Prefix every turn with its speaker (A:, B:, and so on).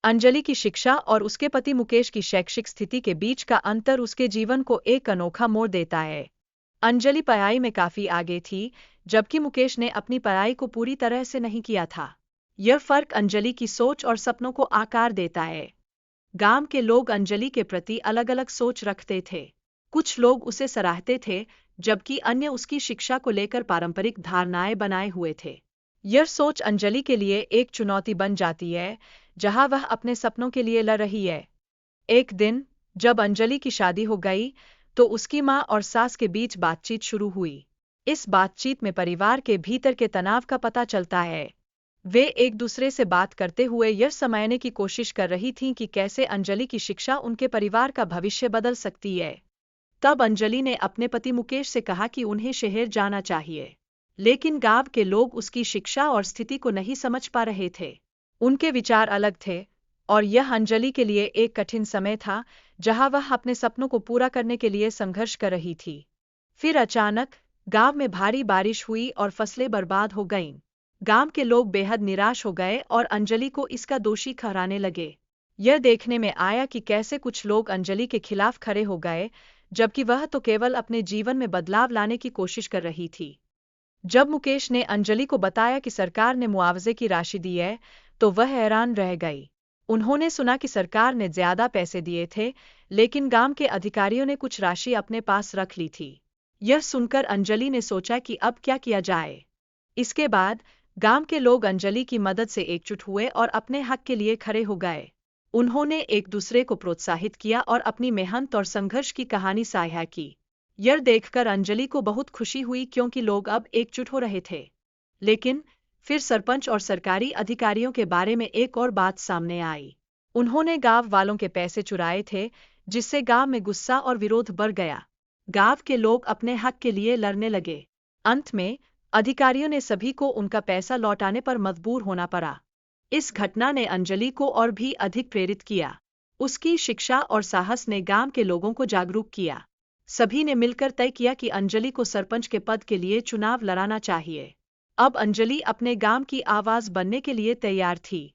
A: अंजलि की शिक्षा और उसके पति मुकेश की शैक्षिक स्थिति के बीच का अंतर उसके जीवन को एक अनोखा मोड़ देता है। अंजलि पढ़ाई में काफी आगे थी, जबकि मुकेश ने अपनी पढ़ाई को पूरी तरह से नहीं किया था। यह फर्क अंजलि की सोच और सपनों को आकार देता है। गांव के लोग अंजलि के प्रति अलग-अलग सोच रखते थे। कुछ लोग उसे सराहते थे, जबकि अन्य उसकी शिक्षा को लेकर पारंपरिक धारणाएं बनाए हुए थे। यह सोच अंजलि के लिए एक चुनौती बन जाती है, जहां वह अपने सपनों के लिए लड़ रही है। एक दिन, जब अंजलि की शादी हो गई, तो उसकी मां और सास के बीच बातचीत शुरू हुई। इस बातचीत में परिवार के भीतर के तनाव का पता चलता है। वे एक दूसरे से बात करते हुए यह समझने की कोशिश कर रही थीं कि कैसे अंजलि की शिक्षा उनके परिवार का भविष्य बदल सकती है। तब अंजलि ने अपने पति मुकेश से कहा कि उन्हें शहर जाना चाहिए। लेकिन गांव के लोग उसकी शिक्षा और स्थिति को नहीं समझ पा रहे थे। उनके विचार अलग थे, और यह अंजलि के लिए एक कठिन समय था, जहां वह अपने सपनों को पूरा करने के लिए संघर्ष कर रही थी। फिर अचानक, गांव में भारी बारिश हुई और फसलें बर्बाद हो गईं। गांव के लोग बेहद निराश हो गए और अंजलि को इसका दोषी ठहराने लगे। यह देखने में आया कि कैसे कुछ लोग अंजलि के खिलाफ खड़े हो गए, जबकि वह तो केवल अपने जीवन में बदलाव लाने की कोशिश कर रही थी। जब मुकेश ने अंजलि को बताया कि सरकार ने मुआवजे की राशि दी है, तो वह हैरान रह गई। उन्होंने सुना कि सरकार ने ज्यादा पैसे दिए थे, लेकिन गांव के अधिकारियों ने कुछ राशि अपने पास रख ली थी। यह सुनकर अंजलि ने सोचा कि अब क्या किया जाए। इसके बाद, गांव के लोग अंजलि की मदद से एकजुट हुए और अपने हक के लिए खड़े हो गए। उन्होंने एक दूसरे को प्रोत्साहित किया और अपनी मेहनत और संघर्ष की कहानी साझा की। यह देखकर अंजलि को बहुत खुशी हुई, क्योंकि लोग अब एकजुट हो रहे थे। लेकिन फिर सरपंच और सरकारी अधिकारियों के बारे में एक और बात सामने आई। उन्होंने गांव वालों के पैसे चुराए थे, जिससे गांव में गुस्सा और विरोध बढ़ गया। गांव के लोग अपने हक के लिए लड़ने लगे। अंत में, अधिकारियों ने सभी को उनका पैसा लौटाने पर मजबूर होना पड़ा। इस घटना ने अंजलि को और भी अधिक प्रेरित किया। उसकी शिक्षा और साहस ने गांव के लोगों को जागरूक किया। सभी ने मिलकर तय किया कि अंजलि को सरपंच के पद के लिए चुनाव लड़ाना चाहिए। अब अंजलि अपने गांव की आवाज बनने के लिए तैयार थी।